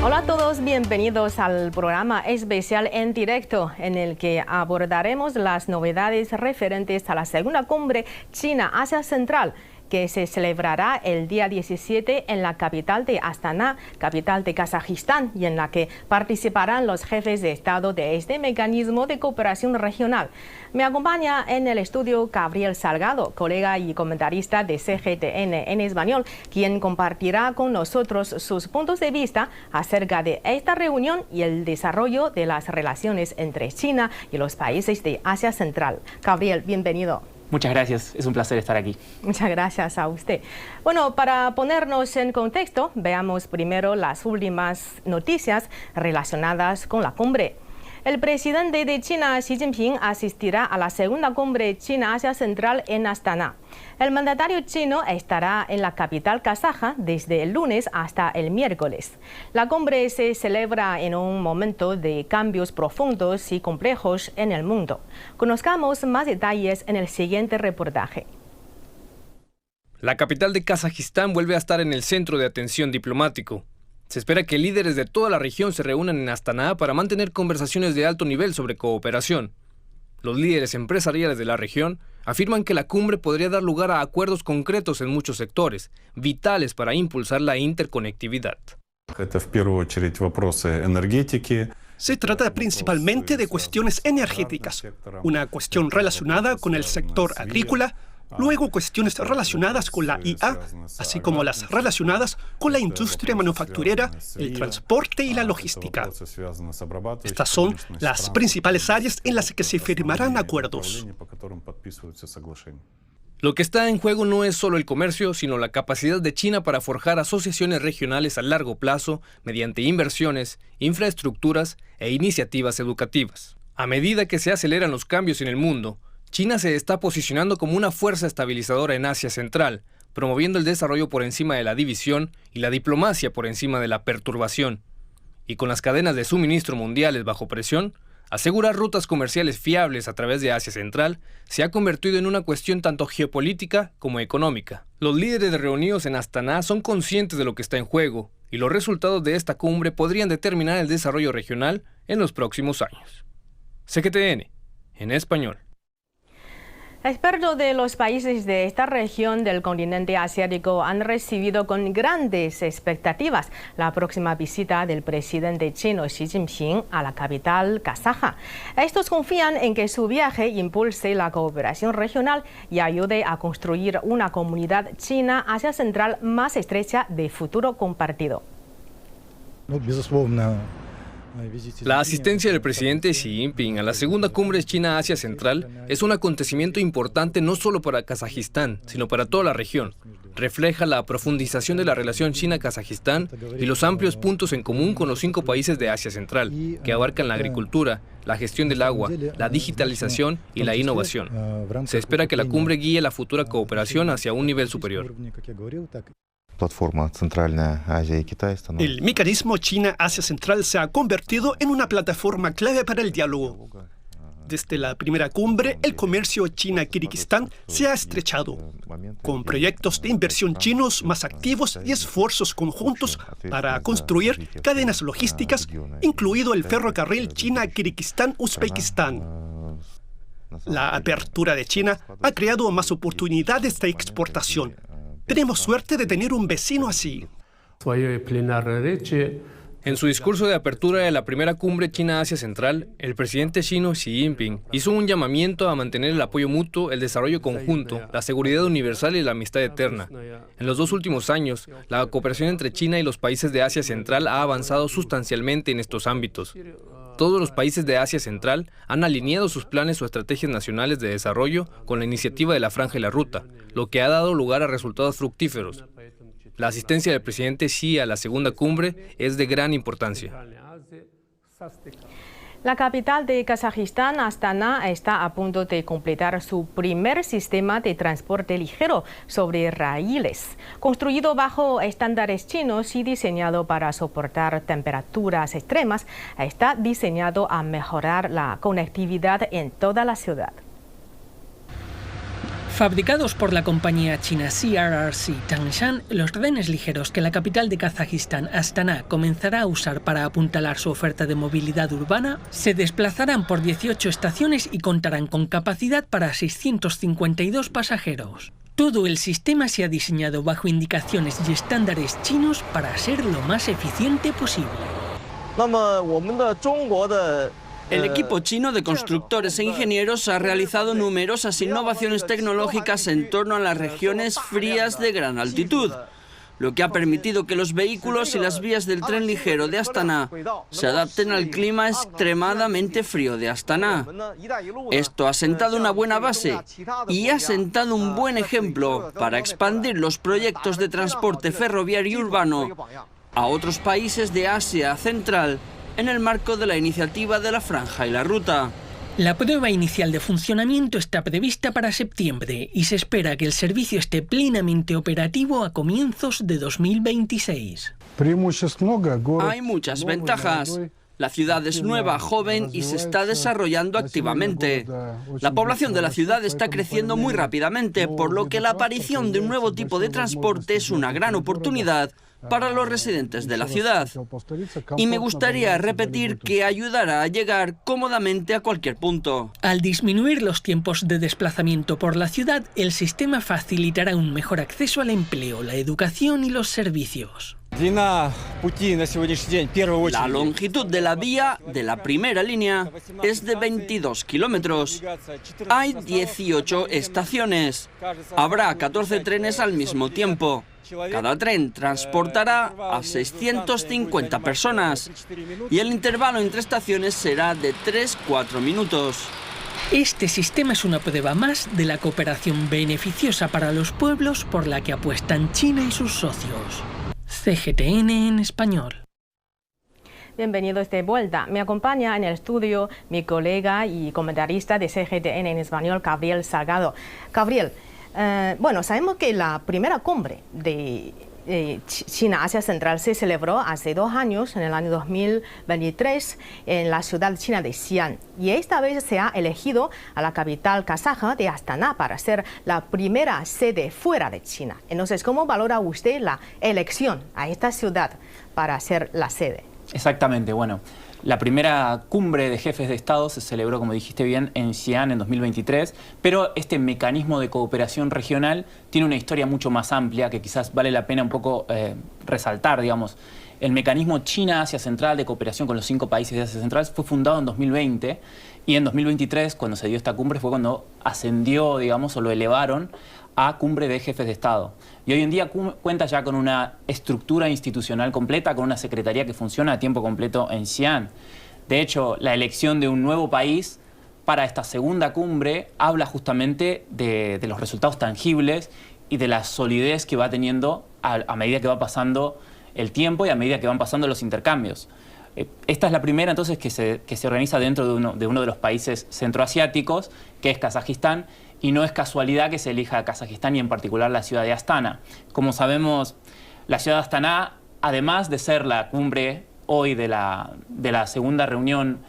Hola a todos, bienvenidos al programa especial en directo en el que abordaremos las novedades referentes a la segunda cumbre China-Asia Central, que se celebrará el día 17 en la capital de Astana, capital de Kazajistán, y en la que participarán los jefes de Estado de este mecanismo de cooperación regional. Me acompaña en el estudio Gabriel Salgado, colega y comentarista de CGTN en español, quien compartirá con nosotros sus puntos de vista acerca de esta reunión y el desarrollo de las relaciones entre China y los países de Asia Central. Gabriel, bienvenido. Muchas gracias, es un placer estar aquí. Muchas gracias a usted. Bueno, para ponernos en contexto, veamos primero las últimas noticias relacionadas con la cumbre. El presidente de China, Xi Jinping, asistirá a la segunda cumbre China-Asia Central en Astana. El mandatario chino estará en la capital kazaja desde el lunes hasta el miércoles. La cumbre se celebra en un momento de cambios profundos y complejos en el mundo. Conozcamos más detalles en el siguiente reportaje. La capital de Kazajistán vuelve a estar en el centro de atención diplomático. Se espera que líderes de toda la región se reúnan en Astana para mantener conversaciones de alto nivel sobre cooperación. Los líderes empresariales de la región afirman que la cumbre podría dar lugar a acuerdos concretos en muchos sectores, vitales para impulsar la interconectividad. Se trata principalmente de cuestiones energéticas, una cuestión relacionada con el sector agrícola, luego cuestiones relacionadas con la IA, así como las relacionadas con la industria manufacturera, el transporte y la logística. Estas son las principales áreas en las que se firmarán acuerdos. Lo que está en juego no es solo el comercio, sino la capacidad de China para forjar asociaciones regionales a largo plazo mediante inversiones, infraestructuras e iniciativas educativas. A medida que se aceleran los cambios en el mundo, China se está posicionando como una fuerza estabilizadora en Asia Central, promoviendo el desarrollo por encima de la división y la diplomacia por encima de la perturbación. Y con las cadenas de suministro mundiales bajo presión, asegurar rutas comerciales fiables a través de Asia Central se ha convertido en una cuestión tanto geopolítica como económica. Los líderes reunidos en Astana son conscientes de lo que está en juego, y los resultados de esta cumbre podrían determinar el desarrollo regional en los próximos años. CGTN, en español. Expertos de los países de esta región del continente asiático han recibido con grandes expectativas la próxima visita del presidente chino Xi Jinping a la capital kazaja. Estos confían en que su viaje impulse la cooperación regional y ayude a construir una comunidad China-Asia Central más estrecha de futuro compartido. La asistencia del presidente Xi Jinping a la segunda cumbre China-Asia Central es un acontecimiento importante no solo para Kazajistán, sino para toda la región. Refleja la profundización de la relación China-Kazajistán y los amplios puntos en común con los 5 países de Asia Central, que abarcan la agricultura, la gestión del agua, la digitalización y la innovación. Se espera que la cumbre guíe la futura cooperación hacia un nivel superior. El mecanismo China-Asia Central se ha convertido en una plataforma clave para el diálogo. Desde la primera cumbre, el comercio China-Kirguistán se ha estrechado, con proyectos de inversión chinos más activos y esfuerzos conjuntos para construir cadenas logísticas, incluido el ferrocarril China-Kirguistán-Uzbekistán. La apertura de China ha creado más oportunidades de exportación. Tenemos suerte de tener un vecino así. En su discurso de apertura de la primera cumbre China-Asia Central, el presidente chino Xi Jinping hizo un llamamiento a mantener el apoyo mutuo, el desarrollo conjunto, la seguridad universal y la amistad eterna. En los 2 últimos años, la cooperación entre China y los países de Asia Central ha avanzado sustancialmente en estos ámbitos. Todos los países de Asia Central han alineado sus planes o estrategias nacionales de desarrollo con la iniciativa de la Franja y la Ruta, lo que ha dado lugar a resultados fructíferos. La asistencia del presidente Xi a la segunda cumbre es de gran importancia. La capital de Kazajistán, Astana, está a punto de completar su primer sistema de transporte ligero sobre raíles. Construido bajo estándares chinos y diseñado para soportar temperaturas extremas, está diseñado a mejorar la conectividad en toda la ciudad. Fabricados por la compañía china CRRC Tangshan, los trenes ligeros que la capital de Kazajistán, Astana, comenzará a usar para apuntalar su oferta de movilidad urbana, se desplazarán por 18 estaciones y contarán con capacidad para 652 pasajeros. Todo el sistema se ha diseñado bajo indicaciones y estándares chinos para ser lo más eficiente posible. El equipo chino de constructores e ingenieros ha realizado numerosas innovaciones tecnológicas en torno a las regiones frías de gran altitud, lo que ha permitido que los vehículos y las vías del tren ligero de Astana se adapten al clima extremadamente frío de Astana. Esto ha sentado una buena base y ha sentado un buen ejemplo para expandir los proyectos de transporte ferroviario urbano a otros países de Asia Central en el marco de la iniciativa de la Franja y la Ruta. La prueba inicial de funcionamiento está prevista para septiembre y se espera que el servicio esté plenamente operativo a comienzos de 2026. Hay muchas ventajas. La ciudad es nueva, joven y se está desarrollando activamente. La población de la ciudad está creciendo muy rápidamente, por lo que la aparición de un nuevo tipo de transporte es una gran oportunidad para los residentes de la ciudad. Y me gustaría repetir que ayudará a llegar cómodamente a cualquier punto. Al disminuir los tiempos de desplazamiento por la ciudad, el sistema facilitará un mejor acceso al empleo, la educación y los servicios. La longitud de la vía de la primera línea es de 22 kilómetros. Hay 18 estaciones. Habrá 14 trenes al mismo tiempo. Cada tren transportará a 650 personas y el intervalo entre estaciones será de 3-4 minutos. Este sistema es una prueba más de la cooperación beneficiosa para los pueblos por la que apuestan China y sus socios. CGTN en español. Bienvenidos de vuelta. Me acompaña en el estudio mi colega y comentarista de CGTN en español, Gabriel Salgado. Gabriel, bueno, sabemos que la primera cumbre de China-Asia Central se celebró hace 2 años, en el año 2023, en la ciudad china de Xi'an. Y esta vez se ha elegido a la capital kazaja de Astana para ser la primera sede fuera de China. Entonces, ¿cómo valora usted la elección a esta ciudad para ser la sede? Exactamente, bueno. La primera cumbre de jefes de Estado se celebró, como dijiste bien, en Xi'an en 2023, pero este mecanismo de cooperación regional tiene una historia mucho más amplia que quizás vale la pena un poco resaltar, digamos. El mecanismo China-Asia Central de cooperación con los 5 países de Asia Central fue fundado en 2020 y en 2023, cuando se dio esta cumbre, fue cuando ascendió, digamos, o lo elevaron a cumbre de jefes de Estado. Y hoy en día cuenta ya con una estructura institucional completa, con una secretaría que funciona a tiempo completo en Xi'an. De hecho, la elección de un nuevo país para esta segunda cumbre habla justamente de los resultados tangibles y de la solidez que va teniendo a medida que va pasando el tiempo y a medida que van pasando los intercambios. Esta es la primera entonces que se organiza dentro de uno de los países centroasiáticos, que es Kazajistán, y no es casualidad que se elija a Kazajistán y en particular la ciudad de Astana. Como sabemos, la ciudad de Astana, además de ser la cumbre hoy de la segunda reunión,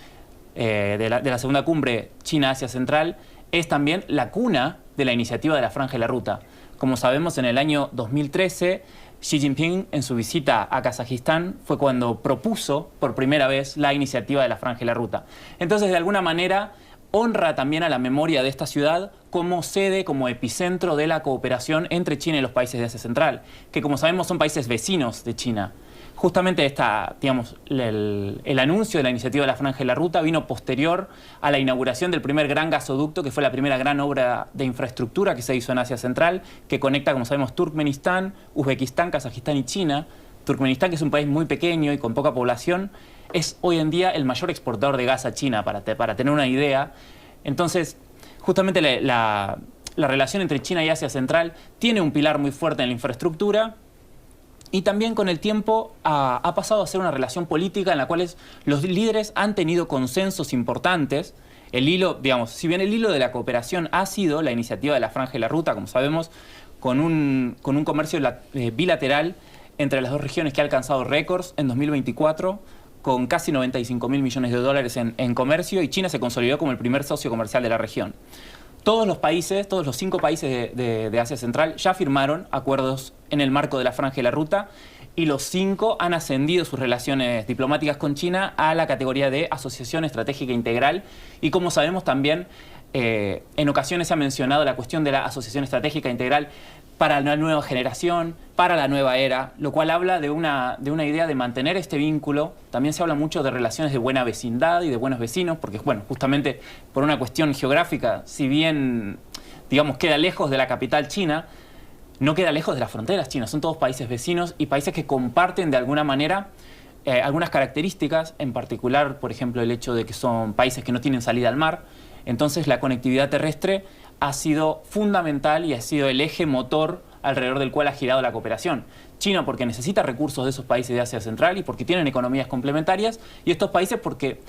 de la segunda cumbre China-Asia Central, es también la cuna de la iniciativa de la Franja y la Ruta. Como sabemos, en el año 2013, Xi Jinping, en su visita a Kazajistán, fue cuando propuso por primera vez la iniciativa de la Franja y la Ruta. Entonces, de alguna manera, honra también a la memoria de esta ciudad como sede, como epicentro de la cooperación entre China y los países de Asia Central, que como sabemos son países vecinos de China. Justamente el anuncio de la iniciativa de la Franja y la Ruta vino posterior a la inauguración del primer gran gasoducto, que fue la primera gran obra de infraestructura que se hizo en Asia Central, que conecta, como sabemos, Turkmenistán, Uzbekistán, Kazajistán y China. Turkmenistán, que es un país muy pequeño y con poca población, es hoy en día el mayor exportador de gas a China, para tener una idea. Entonces, justamente la relación entre China y Asia Central tiene un pilar muy fuerte en la infraestructura y también con el tiempo ha pasado a ser una relación política en la cual los líderes han tenido consensos importantes. El hilo, digamos, si bien el hilo de la cooperación ha sido la iniciativa de la Franja y la Ruta, como sabemos, con un comercio bilateral entre las dos regiones que ha alcanzado récords en 2024, con casi 95.000 millones de dólares en comercio, y China se consolidó como el primer socio comercial de la región. todos los 5 países de Asia Central ya firmaron acuerdos en el marco de la Franja y la Ruta, y los 5 han ascendido sus relaciones diplomáticas con China a la categoría de asociación estratégica integral. Y como sabemos también, en ocasiones se ha mencionado la cuestión de la asociación estratégica integral para la nueva generación, para la nueva era, lo cual habla de una idea de mantener este vínculo. También se habla mucho de relaciones de buena vecindad y de buenos vecinos, porque, bueno, justamente por una cuestión geográfica, si bien, digamos, queda lejos de la capital china, no queda lejos de las fronteras chinas. Son todos países vecinos y países que comparten de alguna manera algunas características, en particular, por ejemplo, el hecho de que son países que no tienen salida al mar. Entonces la conectividad terrestre ha sido fundamental y ha sido el eje motor alrededor del cual ha girado la cooperación. China porque necesita recursos de esos países de Asia Central y porque tienen economías complementarias, y estos países porque,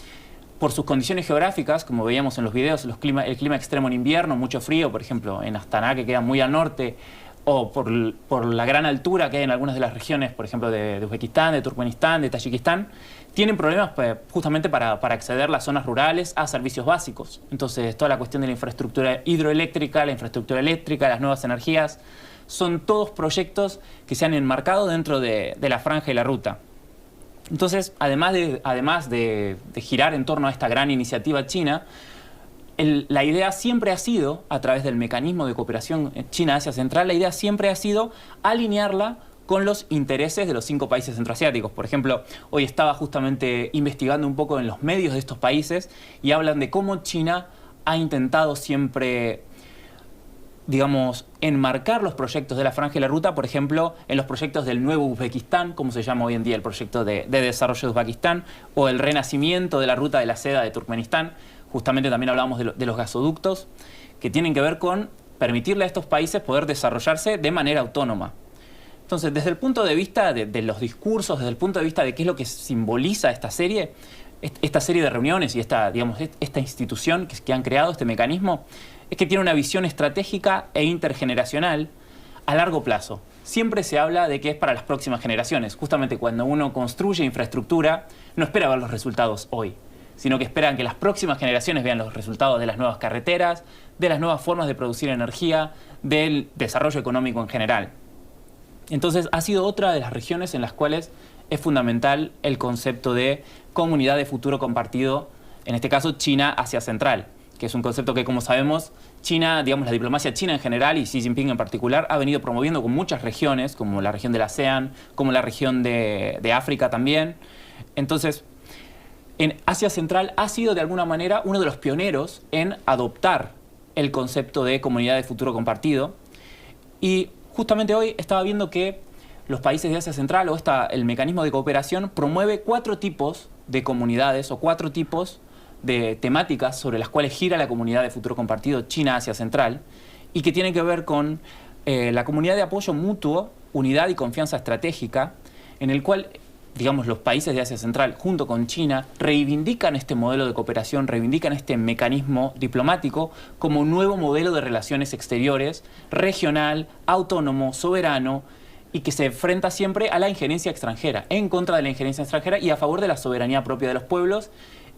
por sus condiciones geográficas, como veíamos en los videos, el clima extremo en invierno, mucho frío, por ejemplo, en Astana, que queda muy al norte, o por la gran altura que hay en algunas de las regiones, por ejemplo, de Uzbekistán, de Turkmenistán, de Tayikistán, tienen problemas justamente para acceder a las zonas rurales a servicios básicos. Entonces, toda la cuestión de la infraestructura hidroeléctrica, la infraestructura eléctrica, las nuevas energías, son todos proyectos que se han enmarcado dentro de la Franja y la Ruta. Entonces, además de girar en torno a esta gran iniciativa china, la idea siempre ha sido, a través del mecanismo de cooperación China-Asia Central, la idea siempre ha sido alinearla con los intereses de los 5 países centroasiáticos. Por ejemplo, hoy estaba justamente investigando un poco en los medios de estos países y hablan de cómo China ha intentado siempre, digamos, enmarcar los proyectos de la Franja y la Ruta, por ejemplo, en los proyectos del nuevo Uzbekistán, como se llama hoy en día el proyecto de desarrollo de Uzbekistán, o el renacimiento de la ruta de la seda de Turkmenistán. Justamente también hablábamos de los gasoductos, que tienen que ver con permitirle a estos países poder desarrollarse de manera autónoma. Entonces, desde el punto de vista de los discursos, desde el punto de vista de qué es lo que simboliza esta serie de reuniones y esta institución que han creado, este mecanismo, es que tiene una visión estratégica e intergeneracional a largo plazo. Siempre se habla de que es para las próximas generaciones. Justamente cuando uno construye infraestructura, no espera ver los resultados hoy, sino que esperan que las próximas generaciones vean los resultados de las nuevas carreteras, de las nuevas formas de producir energía, del desarrollo económico en general. Entonces, ha sido otra de las regiones en las cuales es fundamental el concepto de comunidad de futuro compartido, en este caso China-Asia Central, que es un concepto que, como sabemos, China, digamos, la diplomacia china en general y Xi Jinping en particular, ha venido promoviendo con muchas regiones, como la región del ASEAN, como la región de África también. Entonces, en Asia Central ha sido de alguna manera uno de los pioneros en adoptar el concepto de comunidad de futuro compartido. Y justamente hoy estaba viendo que los países de Asia Central o el mecanismo de cooperación promueve 4 tipos de comunidades o 4 tipos de temáticas sobre las cuales gira la comunidad de futuro compartido China-Asia Central, y que tienen que ver con la comunidad de apoyo mutuo, unidad y confianza estratégica, en el cual, digamos, los países de Asia Central, junto con China, reivindican este modelo de cooperación, reivindican este mecanismo diplomático como un nuevo modelo de relaciones exteriores, regional, autónomo, soberano, y que se enfrenta siempre a la injerencia extranjera, en contra de la injerencia extranjera y a favor de la soberanía propia de los pueblos.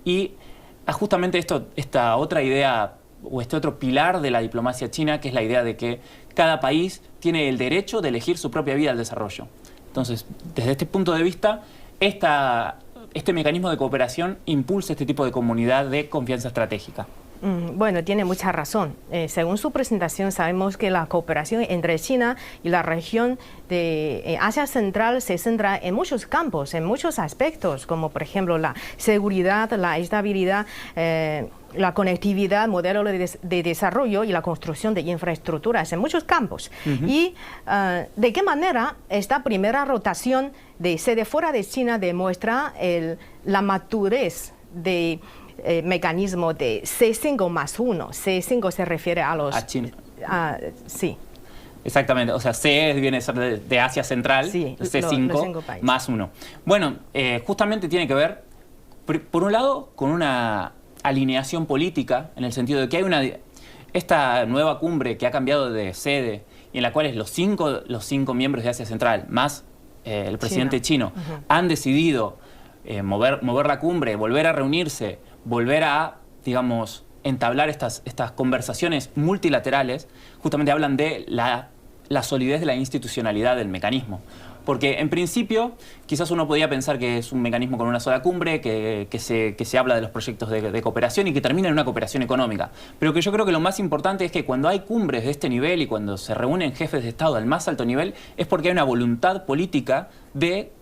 Y justamente esta otra idea, o este otro pilar de la diplomacia china, que es la idea de que cada país tiene el derecho de elegir su propia vía al desarrollo. Entonces, desde este punto de vista, este mecanismo de cooperación impulsa este tipo de comunidad de confianza estratégica. Bueno, tiene mucha razón. Según su presentación, sabemos que la cooperación entre China y la región de Asia Central se centra en muchos campos, en muchos aspectos, como por ejemplo la seguridad, la estabilidad, la conectividad, modelo de desarrollo y la construcción de infraestructuras en muchos campos. Y de qué manera esta primera rotación de sede fuera de China demuestra la madurez de mecanismo de C5+1. C5 se refiere a los... A China. Sí. Exactamente, o sea, C viene a ser de Asia Central, sí, C5 más 1. Bueno, justamente tiene que ver, por un lado, con una alineación política, en el sentido de que hay esta nueva cumbre que ha cambiado de sede y en la cual los cinco miembros de Asia Central, más el presidente chino, han decidido mover la cumbre, volver a reunirse, volver a, digamos, entablar estas conversaciones multilaterales, justamente hablan de la solidez de la institucionalidad del mecanismo. Porque en principio quizás uno podría pensar que es un mecanismo con una sola cumbre, que se habla de los proyectos de cooperación y que termina en una cooperación económica. Pero que yo creo que lo más importante es que cuando hay cumbres de este nivel y cuando se reúnen jefes de Estado al más alto nivel es porque hay una voluntad política de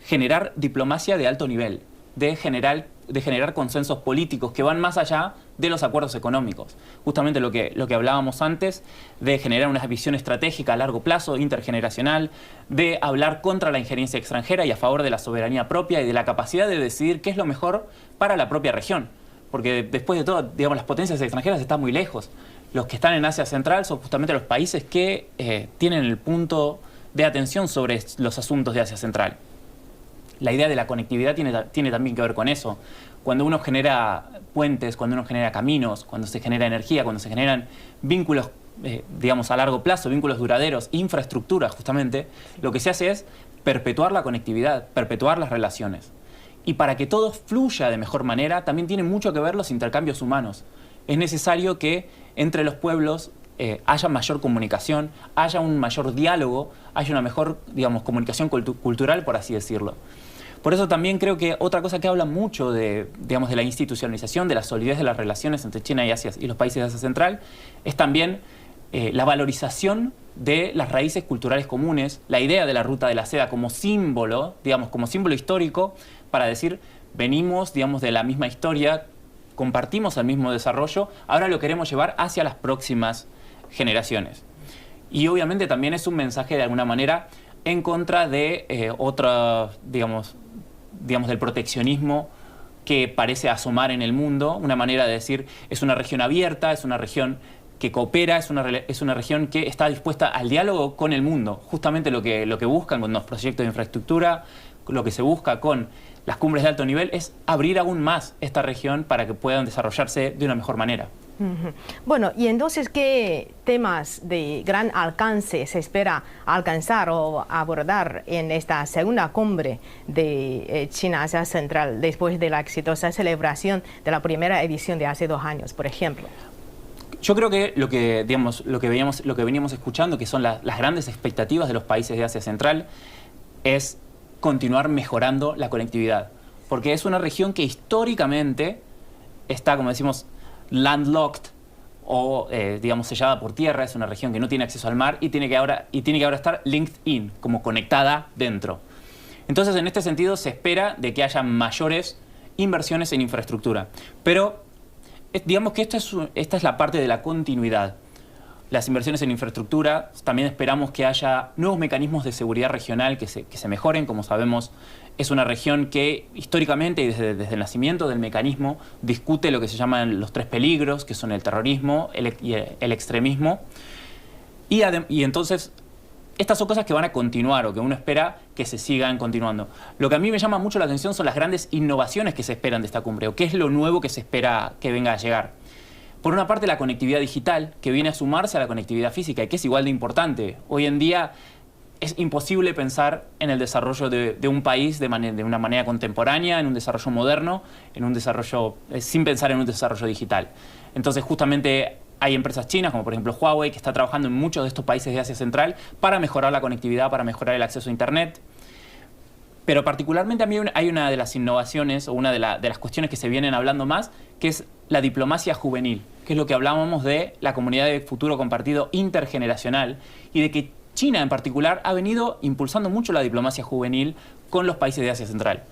generar diplomacia de alto nivel, de generar consensos políticos que van más allá de los acuerdos económicos. Justamente lo que hablábamos antes, de generar una visión estratégica a largo plazo, intergeneracional, de hablar contra la injerencia extranjera y a favor de la soberanía propia y de la capacidad de decidir qué es lo mejor para la propia región. Porque después de todo, digamos, las potencias extranjeras están muy lejos. Los que están en Asia Central son justamente los países que tienen el punto de atención sobre los asuntos de Asia Central. La idea de la conectividad tiene también que ver con eso. Cuando uno genera puentes, cuando uno genera caminos, cuando se genera energía, cuando se generan vínculos, digamos, a largo plazo, vínculos duraderos, infraestructura, justamente, lo que se hace es perpetuar la conectividad, perpetuar las relaciones. Y para que todo fluya de mejor manera, también tienen mucho que ver los intercambios humanos. Es necesario que entre los pueblos haya mayor comunicación, haya un mayor diálogo, haya una mejor, digamos, comunicación cultural, por así decirlo. Por eso también creo que otra cosa que habla mucho de la institucionalización, de la solidez de las relaciones entre China y los países de Asia Central, es también la valorización de las raíces culturales comunes, la idea de la ruta de la seda como símbolo, digamos, como símbolo histórico, para decir, venimos, digamos, de la misma historia, compartimos el mismo desarrollo, ahora lo queremos llevar hacia las próximas generaciones. Y obviamente también es un mensaje de alguna manera en contra de del proteccionismo que parece asomar en el mundo, una manera de decir, es una región abierta, es una región que coopera, es una región que está dispuesta al diálogo con el mundo. Justamente lo que buscan con los proyectos de infraestructura, lo que se busca con las cumbres de alto nivel es abrir aún más esta región para que puedan desarrollarse de una mejor manera. Bueno, y entonces, ¿qué temas de gran alcance se espera alcanzar o abordar en esta segunda cumbre de China-Asia Central después de la exitosa celebración de la primera edición de hace 2 años, por ejemplo? Yo creo que lo que veníamos escuchando, que son las grandes expectativas de los países de Asia Central, es continuar mejorando la conectividad. Porque es una región que históricamente está, como decimos, landlocked o, digamos, sellada por tierra. Es una región que no tiene acceso al mar y tiene que ahora estar linked in, como conectada dentro. Entonces, en este sentido, se espera de que haya mayores inversiones en infraestructura. Pero digamos que esta es la parte de la continuidad. Las inversiones en infraestructura, también esperamos que haya nuevos mecanismos de seguridad regional que se mejoren. Como sabemos, es una región que históricamente y desde el nacimiento del mecanismo discute lo que se llaman los 3 peligros, que son el terrorismo, el extremismo. Y entonces, estas son cosas que van a continuar o que uno espera que se sigan continuando. Lo que a mí me llama mucho la atención son las grandes innovaciones que se esperan de esta cumbre, o qué es lo nuevo que se espera que venga a llegar. Por una parte, la conectividad digital, que viene a sumarse a la conectividad física y que es igual de importante. Hoy en día es imposible pensar en el desarrollo de un país de una manera contemporánea, en un desarrollo moderno, sin pensar en un desarrollo digital. Entonces, justamente hay empresas chinas, como por ejemplo Huawei, que está trabajando en muchos de estos países de Asia Central para mejorar la conectividad, para mejorar el acceso a Internet. Pero particularmente a mí hay una de las innovaciones o una de las cuestiones que se vienen hablando más, que es la diplomacia juvenil, que es lo que hablábamos de la comunidad de futuro compartido intergeneracional y de que China en particular ha venido impulsando mucho la diplomacia juvenil con los países de Asia Central.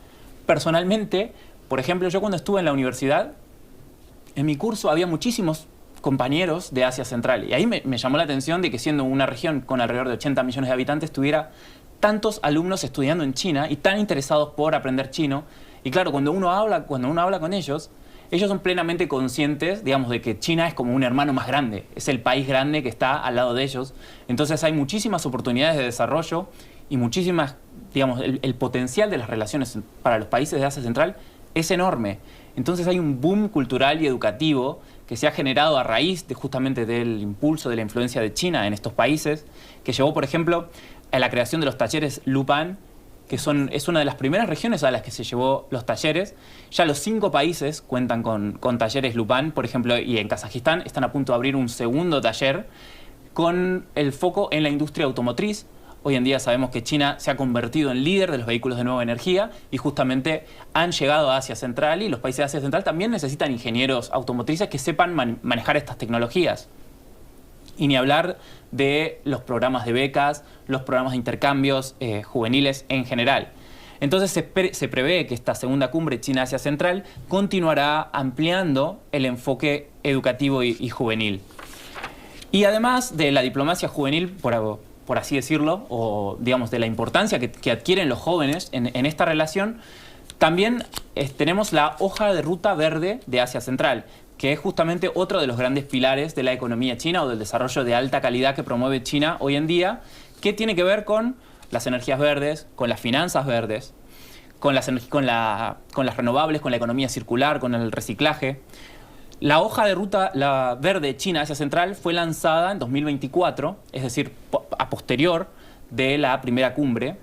Personalmente, por ejemplo, yo cuando estuve en la universidad, en mi curso había muchísimos compañeros de Asia Central y ahí me llamó la atención de que siendo una región con alrededor de 80 millones de habitantes tuviera tantos alumnos estudiando en China y tan interesados por aprender chino. Y claro, cuando uno habla con ellos son plenamente conscientes, digamos, de que China es como un hermano más grande, es el país grande que está al lado de ellos. Entonces hay muchísimas oportunidades de desarrollo y muchísimas, digamos, el potencial de las relaciones para los países de Asia Central es enorme. Entonces hay un boom cultural y educativo que se ha generado a raíz justamente del impulso de la influencia de China en estos países, que llevó, por ejemplo, a la creación de los talleres Lupan que es una de las primeras regiones a las que se llevó los talleres. Ya los 5 países cuentan con talleres Lupan, por ejemplo, y en Kazajistán están a punto de abrir un segundo taller con el foco en la industria automotriz. Hoy en día sabemos que China se ha convertido en líder de los vehículos de nueva energía y justamente han llegado a Asia Central, y los países de Asia Central también necesitan ingenieros automotrices que sepan manejar estas tecnologías. Y ni hablar de los programas de becas, los programas de intercambios juveniles en general. Entonces se prevé que esta segunda cumbre China-Asia Central continuará ampliando el enfoque educativo y juvenil. Y además de la diplomacia juvenil, por así decirlo, o digamos de la importancia que adquieren los jóvenes en esta relación, también tenemos la hoja de ruta verde de Asia Central, que es justamente otro de los grandes pilares de la economía china o del desarrollo de alta calidad que promueve China hoy en día, que tiene que ver con las energías verdes, con las finanzas verdes, con las renovables, con la economía circular, con el reciclaje. La hoja de ruta verde China Asia Central fue lanzada en 2024, es decir, a posterior de la primera cumbre,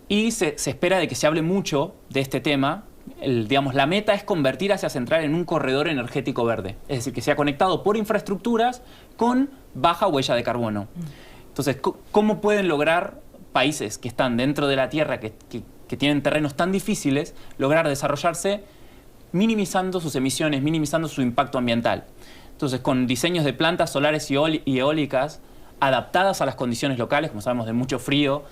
y se espera de que se hable mucho de este tema. La meta es convertir Asia Central en un corredor energético verde, es decir, que sea conectado por infraestructuras con baja huella de carbono. Entonces, ¿cómo pueden lograr países que están dentro de la Tierra, que tienen terrenos tan difíciles, lograr desarrollarse minimizando sus emisiones, minimizando su impacto ambiental? Entonces, con diseños de plantas solares y eólicas adaptadas a las condiciones locales, como sabemos, de mucho frío,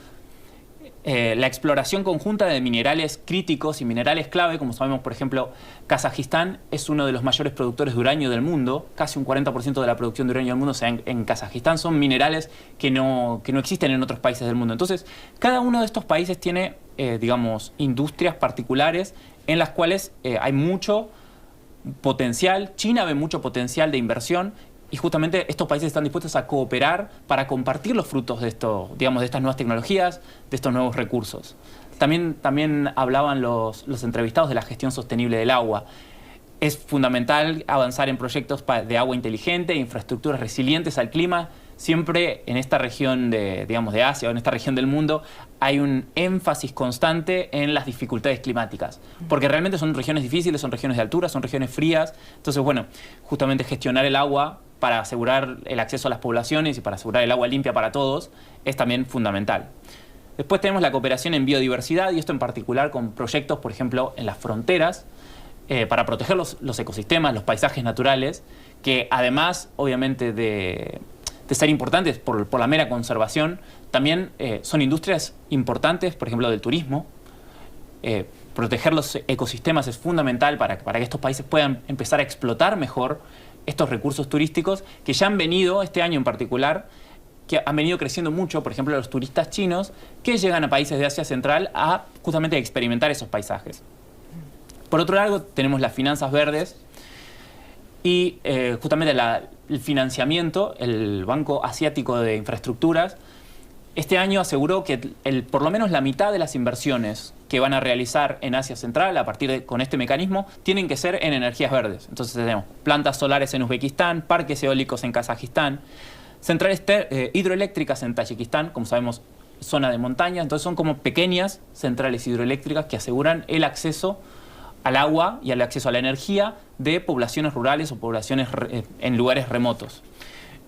la exploración conjunta de minerales críticos y minerales clave, como sabemos, por ejemplo, Kazajistán es uno de los mayores productores de uranio del mundo, casi un 40% de la producción de uranio del mundo se da en Kazajistán, son minerales que no existen en otros países del mundo. Entonces, cada uno de estos países tiene, digamos, industrias particulares en las cuales hay mucho potencial. China ve mucho potencial de inversión, y justamente estos países están dispuestos a cooperar para compartir los frutos de esto, digamos, de estas nuevas tecnologías, de estos nuevos recursos. También hablaban los entrevistados de la gestión sostenible del agua. Es fundamental avanzar en proyectos de agua inteligente, infraestructuras resilientes al clima. Siempre en esta región de Asia o en esta región del mundo hay un énfasis constante en las dificultades climáticas, porque realmente son regiones difíciles, son regiones de altura, son regiones frías. Entonces, bueno, justamente gestionar el agua para asegurar el acceso a las poblaciones y para asegurar el agua limpia para todos es también fundamental. Después tenemos la cooperación en biodiversidad, y esto en particular con proyectos, por ejemplo, en las fronteras, para proteger los ecosistemas, los paisajes naturales, que además, obviamente, de ser importantes por la mera conservación, también son industrias importantes, por ejemplo, del turismo. Proteger los ecosistemas es fundamental para que estos países puedan empezar a explotar mejor estos recursos turísticos que ya han venido, este año en particular, que han venido creciendo mucho, por ejemplo, los turistas chinos que llegan a países de Asia Central a justamente experimentar esos paisajes. Por otro lado, tenemos las finanzas verdes y justamente el financiamiento. El Banco Asiático de Infraestructuras este año aseguró que por lo menos la mitad de las inversiones que van a realizar en Asia Central con este mecanismo tienen que ser en energías verdes. Entonces tenemos plantas solares en Uzbekistán, parques eólicos en Kazajistán, centrales hidroeléctricas en Tayikistán, como sabemos, zona de montaña. Entonces son como pequeñas centrales hidroeléctricas que aseguran el acceso al agua y el acceso a la energía de poblaciones rurales o poblaciones en lugares remotos.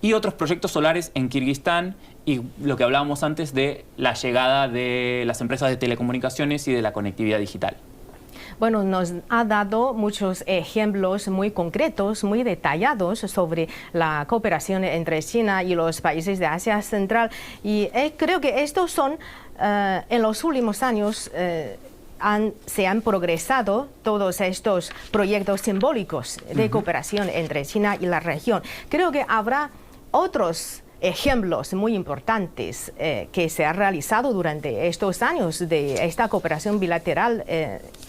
Y otros proyectos solares en Kirguistán, y lo que hablábamos antes de la llegada de las empresas de telecomunicaciones y de la conectividad digital. Bueno, nos ha dado muchos ejemplos muy concretos, muy detallados sobre la cooperación entre China y los países de Asia Central. Y creo que estos son, en los últimos años, se han progresado todos estos proyectos simbólicos de cooperación entre China y la región. Creo que habrá otros ejemplos muy importantes que se han realizado durante estos años de esta cooperación bilateral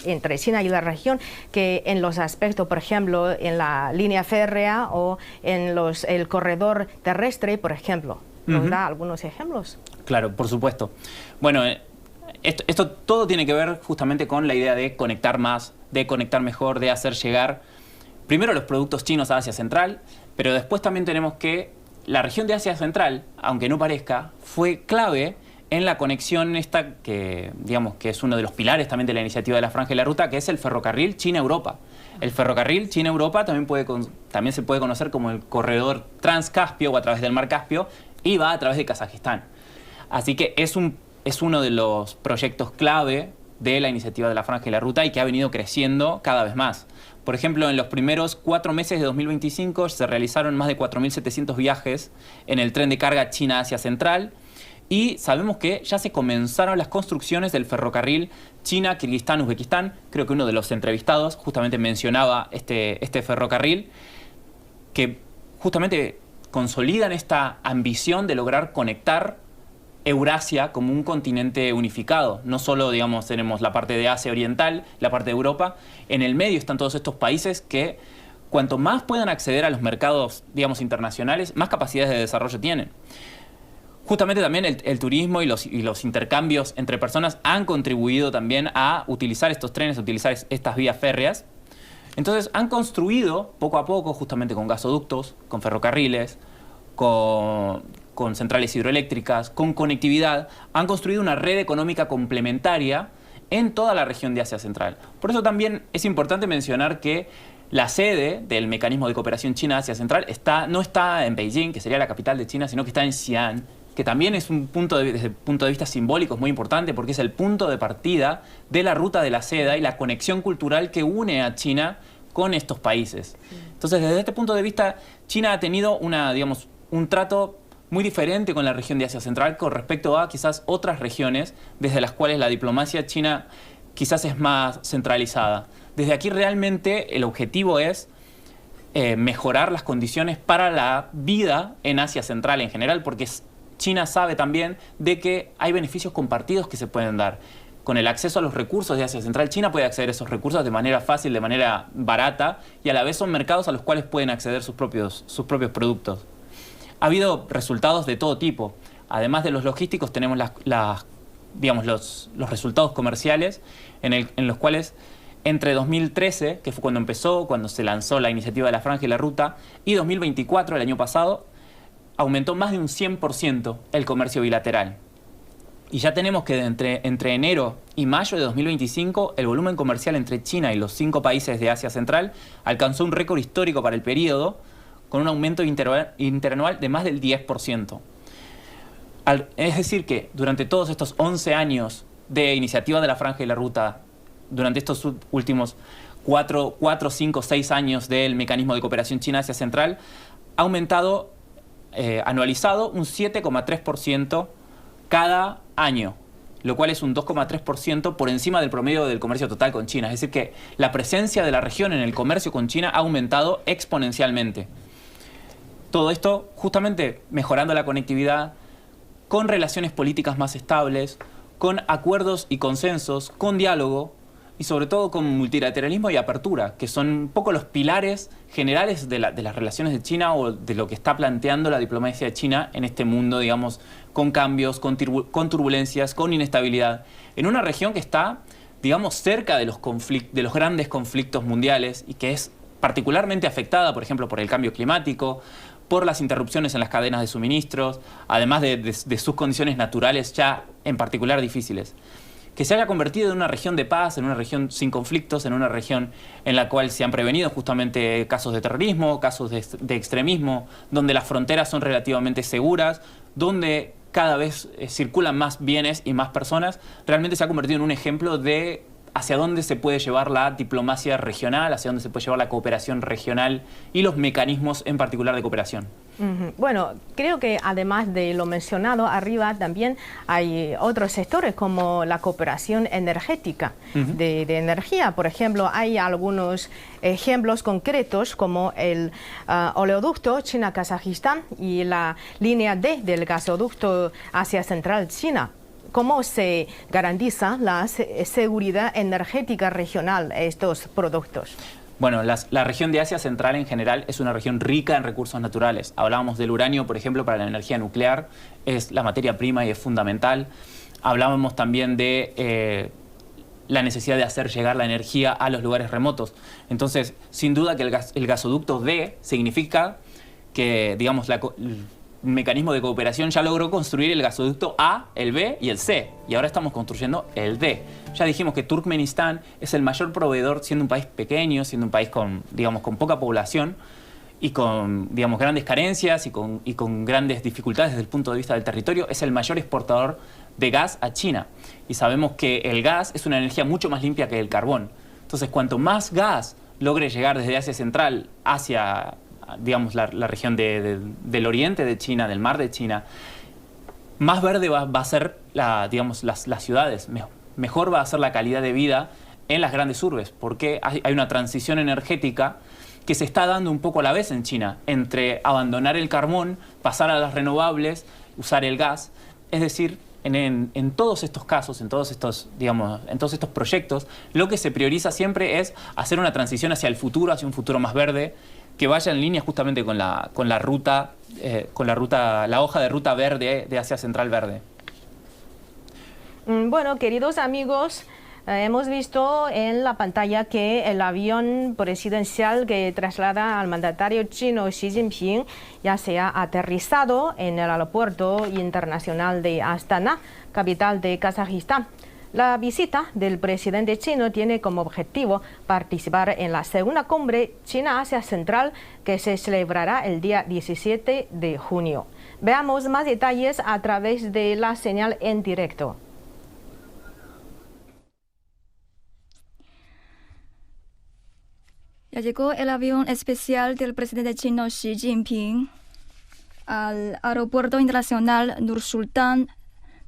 entre China y la región, que en los aspectos, por ejemplo, en la línea férrea o en el corredor terrestre, por ejemplo. ¿Nos da algunos ejemplos? Claro, por supuesto. Bueno, esto todo tiene que ver justamente con la idea de conectar más, de conectar mejor, de hacer llegar primero los productos chinos a Asia Central, pero después también tenemos que la región de Asia Central, aunque no parezca, fue clave en la conexión esta que, digamos, que es uno de los pilares también de la iniciativa de la Franja y la Ruta, que es el ferrocarril China-Europa. El ferrocarril China-Europa también se puede conocer como el corredor Transcaspio o a través del Mar Caspio, y va a través de Kazajistán. Así que es uno de los proyectos clave de la iniciativa de la Franja y la Ruta y que ha venido creciendo cada vez más. Por ejemplo, en los primeros 4 meses de 2025 se realizaron más de 4.700 viajes en el tren de carga China-Asia Central, y sabemos que ya se comenzaron las construcciones del ferrocarril China-Kirguistán-Uzbekistán. Creo que uno de los entrevistados justamente mencionaba este ferrocarril, que justamente consolidan esta ambición de lograr conectar Eurasia como un continente unificado. No solo, digamos, tenemos la parte de Asia Oriental, la parte de Europa. En el medio están todos estos países que, cuanto más puedan acceder a los mercados, digamos, internacionales, más capacidades de desarrollo tienen. Justamente también el turismo y los intercambios entre personas han contribuido también a utilizar estos trenes, a utilizar estas vías férreas. Entonces han construido poco a poco, justamente con gasoductos, con ferrocarriles, con centrales hidroeléctricas, con conectividad, han construido una red económica complementaria en toda la región de Asia Central. Por eso también es importante mencionar que la sede del mecanismo de cooperación China-Asia Central no está en Beijing, que sería la capital de China, sino que está en Xi'an, que también es desde el punto de vista simbólico es muy importante porque es el punto de partida de la ruta de la seda y la conexión cultural que une a China con estos países. Entonces, desde este punto de vista, China ha tenido un trato muy diferente con la región de Asia Central con respecto a quizás otras regiones desde las cuales la diplomacia china quizás es más centralizada. Desde aquí realmente el objetivo es mejorar las condiciones para la vida en Asia Central en general, porque China sabe también de que hay beneficios compartidos que se pueden dar. Con el acceso a los recursos de Asia Central, China puede acceder a esos recursos de manera fácil, de manera barata, y a la vez son mercados a los cuales pueden acceder sus propios productos. Ha habido resultados de todo tipo. Además de los logísticos, tenemos los resultados comerciales en los cuales entre 2013, que fue cuando se lanzó la iniciativa de la Franja y la Ruta, y 2024, el año pasado, aumentó más de un 100% el comercio bilateral. Y ya tenemos que entre enero y mayo de 2025, el volumen comercial entre China y los 5 países de Asia Central alcanzó un récord histórico para el periodo, con un aumento interanual de más del 10%. Es decir que durante todos estos 11 años de iniciativa de la Franja y la Ruta, durante estos últimos 4, 5, 6 años del mecanismo de cooperación China-Asia Central, ha aumentado anualizado un 7,3% cada año, lo cual es un 2,3% por encima del promedio del comercio total con China. Es decir que la presencia de la región en el comercio con China ha aumentado exponencialmente. Todo esto justamente mejorando la conectividad, con relaciones políticas más estables, con acuerdos y consensos, con diálogo y sobre todo con multilateralismo y apertura, que son un poco los pilares generales de las relaciones de China o de lo que está planteando la diplomacia de China en este mundo, digamos, con cambios, con turbulencias, con inestabilidad, en una región que está, digamos, cerca de los grandes conflictos mundiales y que es particularmente afectada, por ejemplo, por el cambio climático, por las interrupciones en las cadenas de suministros, además de sus condiciones naturales ya en particular difíciles. Que se haya convertido en una región de paz, en una región sin conflictos, en una región en la cual se han prevenido justamente casos de terrorismo, casos de extremismo, donde las fronteras son relativamente seguras, donde cada vez circulan más bienes y más personas, realmente se ha convertido en un ejemplo de hacia dónde se puede llevar la diplomacia regional, hacia dónde se puede llevar la cooperación regional y los mecanismos en particular de cooperación. Bueno, creo que además de lo mencionado arriba también hay otros sectores como la cooperación energética de energía. Por ejemplo, hay algunos ejemplos concretos como el oleoducto China-Kazajistán y la línea D del gasoducto Asia Central China. ¿Cómo se garantiza la seguridad energética regional de estos productos? Bueno, la región de Asia Central en general es una región rica en recursos naturales. Hablábamos del uranio, por ejemplo, para la energía nuclear, es la materia prima y es fundamental. Hablábamos también de la necesidad de hacer llegar la energía a los lugares remotos. Entonces, sin duda que el gasoducto D significa que, digamos, mecanismo de cooperación ya logró construir el gasoducto A, el B y el C. Y ahora estamos construyendo el D. Ya dijimos que Turkmenistán es el mayor proveedor, siendo un país pequeño, siendo un país con, digamos, con poca población y con, digamos, grandes carencias y con grandes dificultades desde el punto de vista del territorio. Es el mayor exportador de gas a China. Y sabemos que el gas es una energía mucho más limpia que el carbón. Entonces, cuanto más gas logre llegar desde Asia Central hacia, digamos, la región del oriente de China, del mar de China, más verde va a ser digamos, las ciudades, mejor va a ser la calidad de vida en las grandes urbes, porque hay una transición energética que se está dando un poco a la vez en China, entre abandonar el carbón, pasar a las renovables, usar el gas. Es decir, en todos estos casos, en todos estos proyectos, lo que se prioriza siempre es hacer una transición hacia el futuro, hacia un futuro más verde, que vaya en línea justamente con la hoja de ruta verde de Asia Central Verde. Bueno, queridos amigos, hemos visto en la pantalla que el avión presidencial que traslada al mandatario chino Xi Jinping ya se ha aterrizado en el aeropuerto internacional de Astana, capital de Kazajistán. La visita del presidente chino tiene como objetivo participar en la segunda cumbre China-Asia Central que se celebrará el día 17 de junio. Veamos más detalles a través de la señal en directo. Ya llegó el avión especial del presidente chino Xi Jinping al aeropuerto internacional Nursultan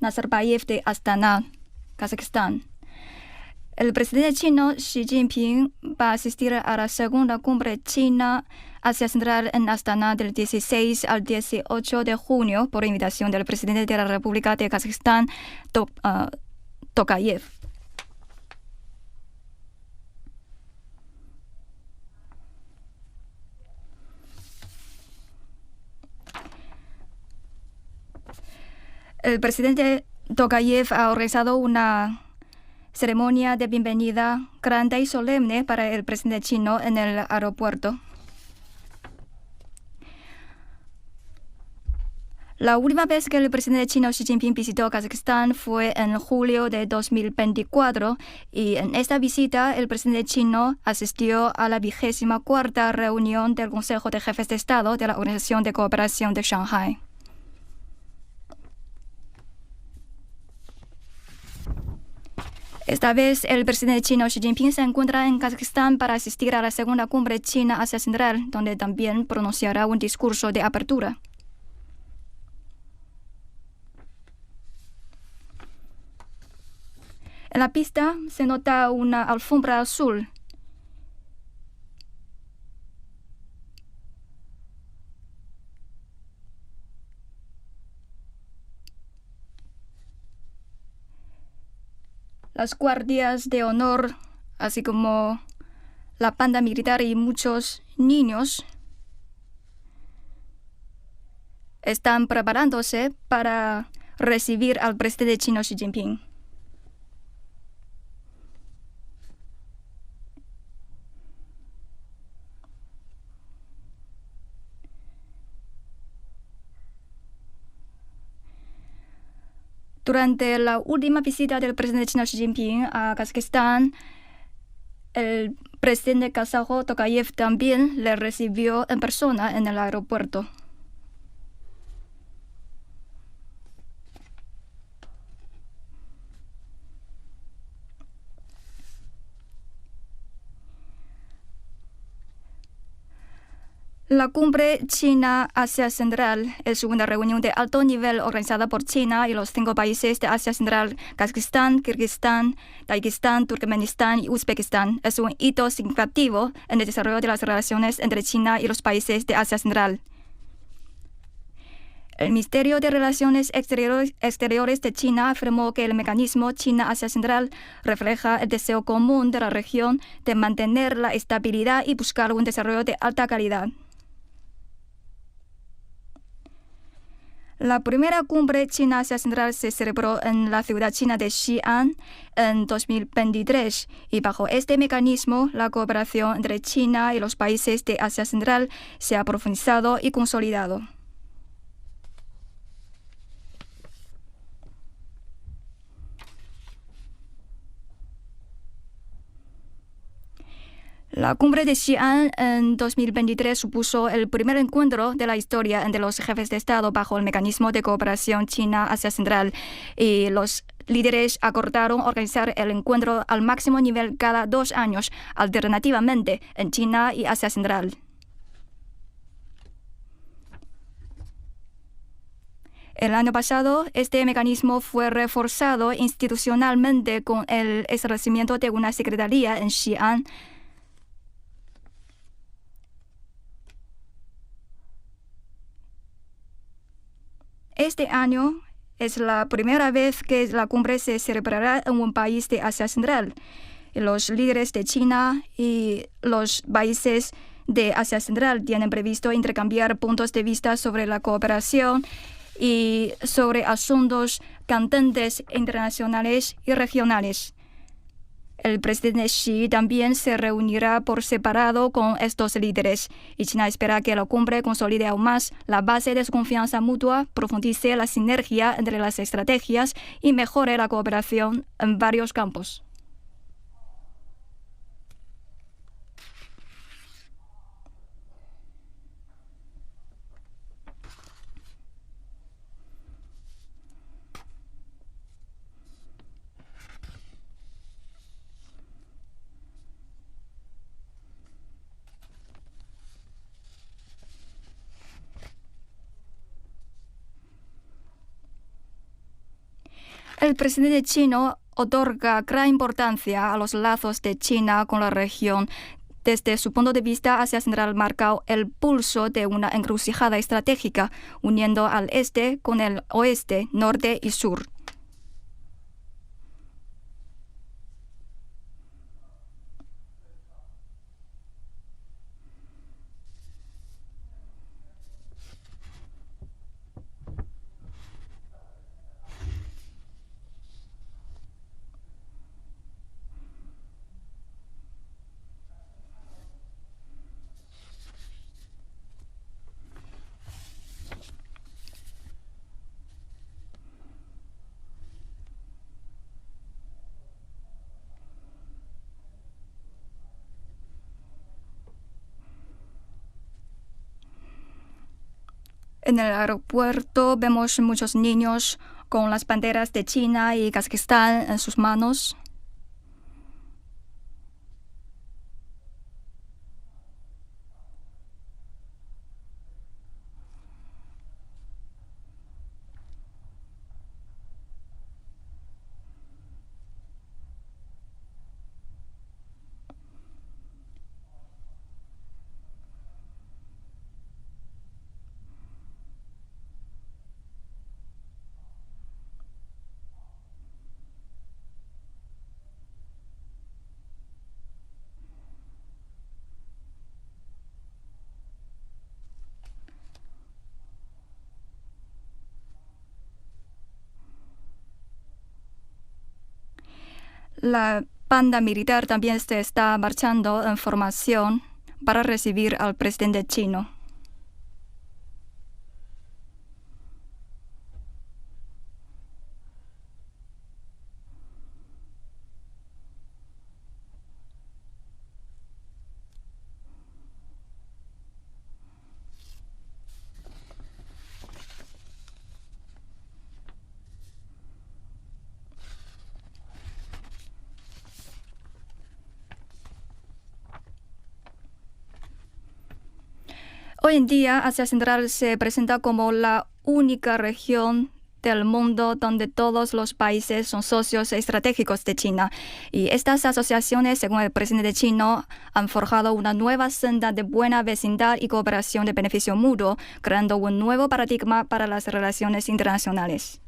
Nazarbayev de Astana, Kazajistán. El presidente chino Xi Jinping va a asistir a la segunda cumbre China-Asia Central en Astana del 16 al 18 de junio por invitación del presidente de la República de Kazajistán, Tokayev. El presidente Tokayev ha organizado una ceremonia de bienvenida grande y solemne para el presidente chino en el aeropuerto. La última vez que el presidente chino Xi Jinping visitó Kazajistán fue en julio de 2024 y en esta visita el presidente chino asistió a la 24ª reunión del Consejo de Jefes de Estado de la Organización de Cooperación de Shanghái. Esta vez, el presidente chino Xi Jinping se encuentra en Kazajistán para asistir a la segunda cumbre China-Asia Central, donde también pronunciará un discurso de apertura. En la pista se nota una alfombra azul. Las guardias de honor, así como la banda militar y muchos niños, están preparándose para recibir al presidente chino Xi Jinping. Durante la última visita del presidente chino Xi Jinping a Kazajistán, el presidente kazajo Tokayev también le recibió en persona en el aeropuerto. La cumbre China-Asia Central es una reunión de alto nivel organizada por China y los 5 países de Asia Central, Kazajistán, Kirguistán, Tayikistán, Turkmenistán y Uzbekistán. Es un hito significativo en el desarrollo de las relaciones entre China y los países de Asia Central. El Ministerio de Relaciones Exteriores de China afirmó que el mecanismo China-Asia Central refleja el deseo común de la región de mantener la estabilidad y buscar un desarrollo de alta calidad. La primera cumbre China-Asia Central se celebró en la ciudad china de Xi'an en 2023 y bajo este mecanismo la cooperación entre China y los países de Asia Central se ha profundizado y consolidado. La cumbre de Xi'an en 2023 supuso el primer encuentro de la historia entre los jefes de Estado bajo el mecanismo de cooperación China-Asia Central, y los líderes acordaron organizar el encuentro al máximo nivel cada 2 años, alternativamente en China y Asia Central. El año pasado, este mecanismo fue reforzado institucionalmente con el establecimiento de una secretaría en Xi'an. Este año es la primera vez que la cumbre se celebrará en un país de Asia Central. Los líderes de China y los países de Asia Central tienen previsto intercambiar puntos de vista sobre la cooperación y sobre asuntos candentes internacionales y regionales. El presidente Xi también se reunirá por separado con estos líderes, y China espera que la cumbre consolide aún más la base de su confianza mutua, profundice la sinergia entre las estrategias y mejore la cooperación en varios campos. El presidente chino otorga gran importancia a los lazos de China con la región. Desde su punto de vista, Asia Central marca el pulso de una encrucijada estratégica, uniendo al este con el oeste, norte y sur. En el aeropuerto vemos muchos niños con las banderas de China y Kazajistán en sus manos. La banda militar también se está marchando en formación para recibir al presidente chino. Hoy en día, Asia Central se presenta como la única región del mundo donde todos los países son socios estratégicos de China. Y estas asociaciones, según el presidente chino, han forjado una nueva senda de buena vecindad y cooperación de beneficio mutuo, creando un nuevo paradigma para las relaciones internacionales.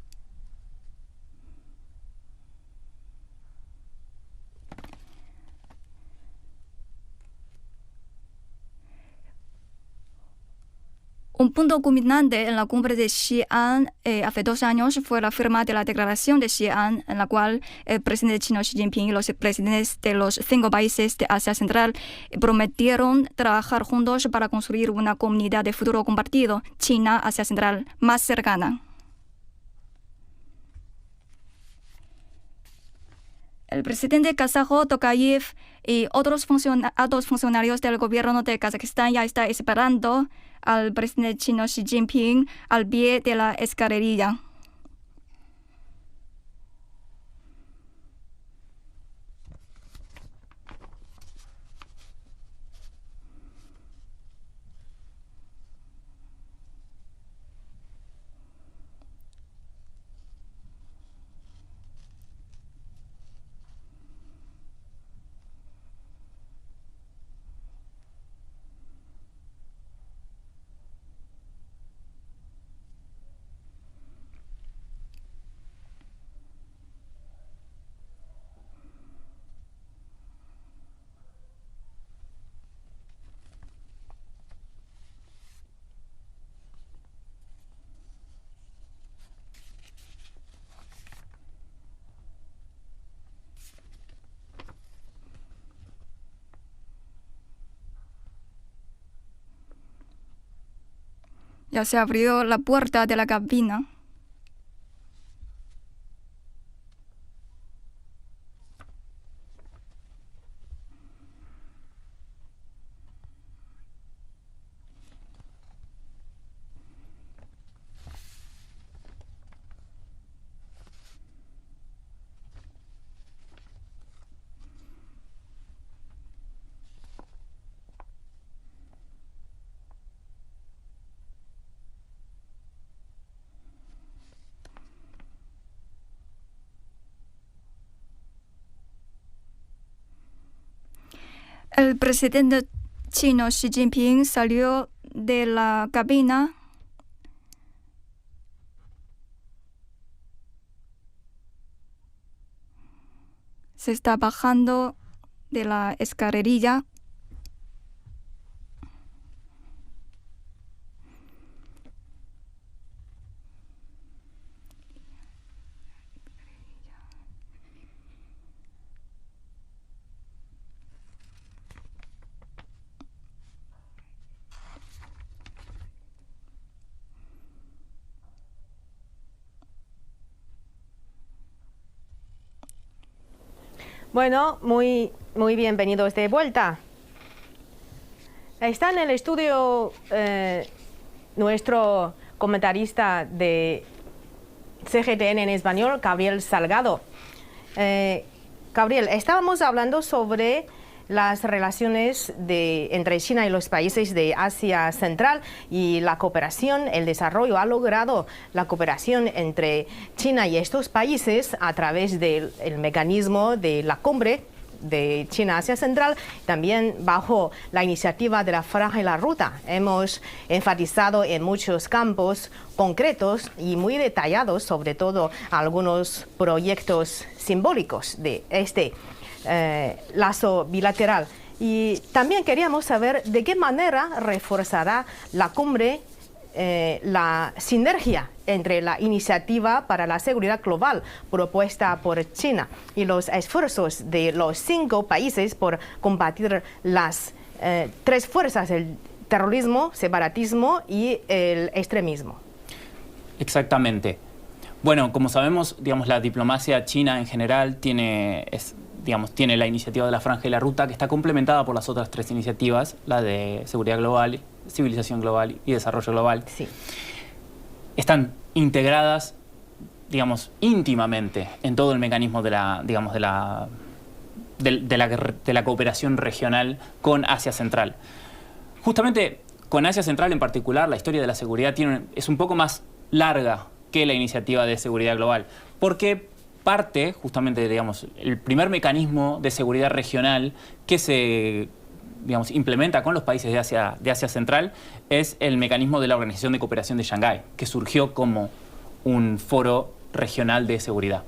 Un punto culminante en la cumbre de Xi'an hace 2 años fue la firma de la Declaración de Xi'an, en la cual el presidente chino Xi Jinping y los presidentes de los 5 países de Asia Central prometieron trabajar juntos para construir una comunidad de futuro compartido, China-Asia Central, más cercana. El presidente kazajo Tokayev y otros altos funcionarios del gobierno de Kazajistán ya están esperando al presidente chino Xi Jinping al pie de la escalerilla. Ya se abrió la puerta de la cabina. El presidente chino Xi Jinping salió de la cabina. Se está bajando de la escalerilla. Bueno, muy bienvenidos de vuelta. Está en el estudio nuestro comentarista de CGTN en español, Gabriel Salgado. Gabriel, estábamos hablando sobre las relaciones entre China y los países de Asia Central y la cooperación, el desarrollo. Ha logrado la cooperación entre China y estos países a través del mecanismo de la cumbre de China-Asia Central, también bajo la iniciativa de la Franja y la Ruta. Hemos enfatizado en muchos campos concretos y muy detallados, sobre todo algunos proyectos simbólicos de este lazo bilateral. Y también queríamos saber de qué manera reforzará la cumbre la sinergia entre la iniciativa para la seguridad global propuesta por China y los esfuerzos de los 5 países por combatir las 3 fuerzas, el terrorismo, separatismo y el extremismo. Exactamente. Bueno, como sabemos, digamos, la diplomacia china en general tiene la iniciativa de la Franja y la Ruta, que está complementada por las otras 3 iniciativas, la de seguridad global, civilización global y desarrollo global. Sí. Están integradas, digamos, íntimamente en todo el mecanismo de la cooperación regional con Asia Central. Justamente con Asia Central en particular, la historia de la seguridad es un poco más larga que la iniciativa de seguridad global, porque parte, justamente, digamos, el primer mecanismo de seguridad regional que se, digamos, implementa con los países de Asia Central es el mecanismo de la Organización de Cooperación de Shanghái, que surgió como un foro regional de seguridad.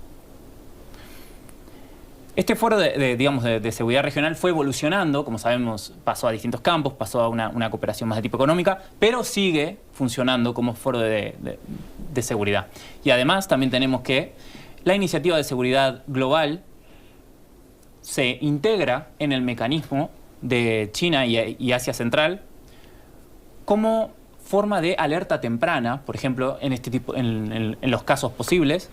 Este foro de seguridad regional fue evolucionando, como sabemos, pasó a distintos campos, pasó a una cooperación más de tipo económica, pero sigue funcionando como foro de seguridad. Y además también tenemos que la iniciativa de seguridad global se integra en el mecanismo de China y Asia Central como forma de alerta temprana, por ejemplo, en los casos posibles,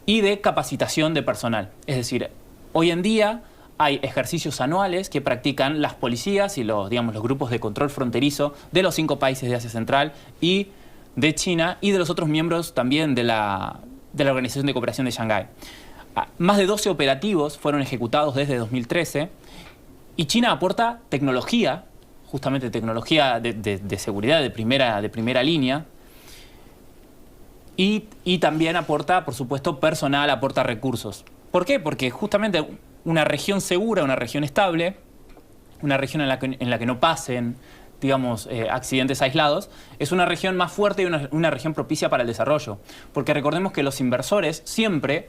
y de capacitación de personal. Es decir, Hoy en día hay ejercicios anuales que practican las policías y los grupos de control fronterizo de los 5 países de Asia Central y de China y de los otros miembros también de la Organización de Cooperación de Shanghái. Más de 12 operativos fueron ejecutados desde 2013 y China aporta tecnología, justamente tecnología de seguridad de primera línea, y también aporta, por supuesto, personal, aporta recursos. ¿Por qué? Porque justamente una región segura, una región estable, una región en la que no pasen, digamos, accidentes aislados, es una región más fuerte y una región propicia para el desarrollo. Porque recordemos que los inversores siempre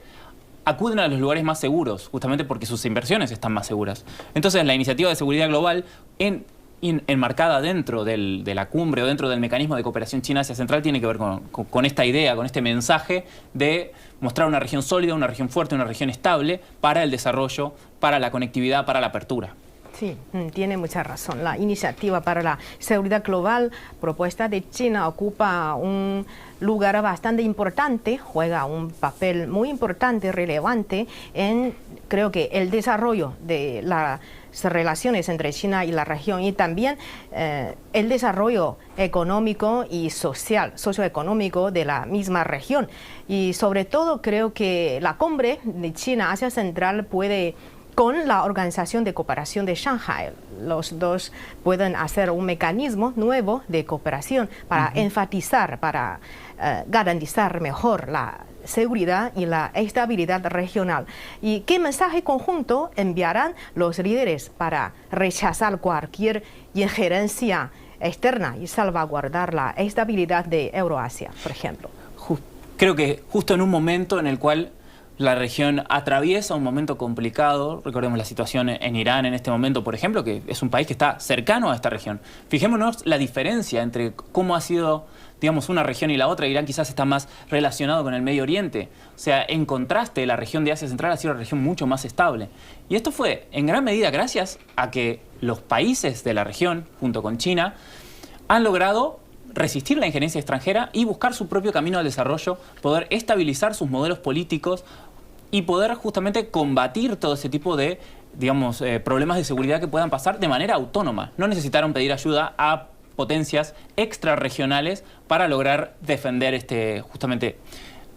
acuden a los lugares más seguros, justamente porque sus inversiones están más seguras. Entonces, la iniciativa de seguridad global enmarcada dentro de la cumbre o dentro del mecanismo de cooperación China-Asia Central tiene que ver con esta idea, con este mensaje de mostrar una región sólida, una región fuerte, una región estable para el desarrollo, para la conectividad, para la apertura. Sí, tiene mucha razón. La iniciativa para la seguridad global propuesta de China ocupa un lugar bastante importante, juega un papel muy importante, relevante en, creo que, el desarrollo de las relaciones entre China y la región y también el desarrollo económico y socioeconómico de la misma región. Y sobre todo creo que la cumbre de China-Asia Central puede, con la Organización de Cooperación de Shanghái, los dos pueden hacer un mecanismo nuevo de cooperación para enfatizar, para garantizar mejor la seguridad y la estabilidad regional. ¿Y qué mensaje conjunto enviarán los líderes para rechazar cualquier injerencia externa y salvaguardar la estabilidad de Euroasia, por ejemplo? Creo que justo en un momento en el cual la región atraviesa un momento complicado, recordemos la situación en Irán en este momento, por ejemplo, que es un país que está cercano a esta región. Fijémonos la diferencia entre cómo ha sido, digamos, una región y la otra. Irán quizás está más relacionado con el Medio Oriente. O sea, en contraste, la región de Asia Central ha sido una región mucho más estable. Y esto fue, en gran medida, gracias a que los países de la región, junto con China, han logrado resistir la injerencia extranjera y buscar su propio camino al desarrollo, poder estabilizar sus modelos políticos y poder justamente combatir todo ese tipo de, digamos, problemas de seguridad que puedan pasar de manera autónoma. No necesitaron pedir ayuda a potencias extrarregionales para lograr defender justamente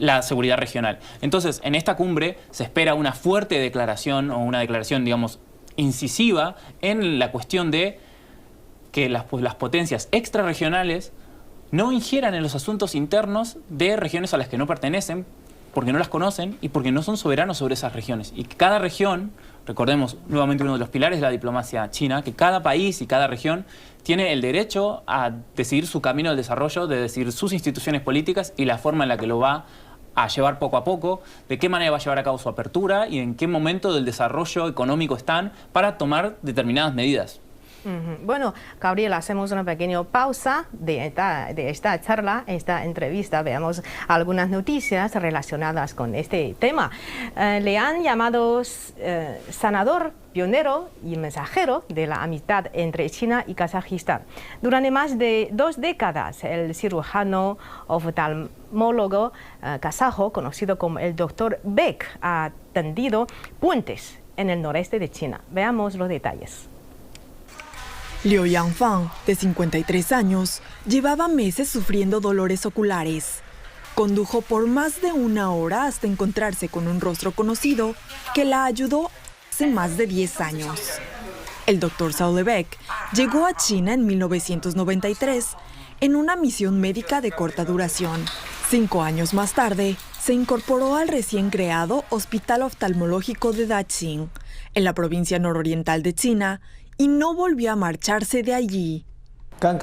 la seguridad regional. Entonces, en esta cumbre se espera una fuerte declaración o una declaración, digamos, incisiva en la cuestión de que las potencias extrarregionales no ingieran en los asuntos internos de regiones a las que no pertenecen, porque no las conocen y porque no son soberanos sobre esas regiones. Y que cada región, recordemos nuevamente uno de los pilares de la diplomacia china, que cada país y cada región tiene el derecho a decidir su camino del desarrollo, de decidir sus instituciones políticas y la forma en la que lo va a llevar poco a poco, de qué manera va a llevar a cabo su apertura y en qué momento del desarrollo económico están para tomar determinadas medidas. Bueno, Gabriel, hacemos una pequeña pausa de esta charla, esta entrevista. Veamos algunas noticias relacionadas con este tema. Le han llamado sanador, pionero y mensajero de la amistad entre China y Kazajistán. Durante más de 2 décadas, el cirujano oftalmólogo kazajo, conocido como el Dr. Bek, ha tendido puentes en el noreste de China. Veamos los detalles. Liu Yangfang, de 53 años, llevaba meses sufriendo dolores oculares. Condujo por más de 1 hora hasta encontrarse con un rostro conocido que la ayudó hace más de 10 años. El Dr. Saule Bek llegó a China en 1993 en una misión médica de corta duración. 5 años más tarde, se incorporó al recién creado Hospital Oftalmológico de Daqing, en la provincia nororiental de China, y no volvió a marcharse de allí. Al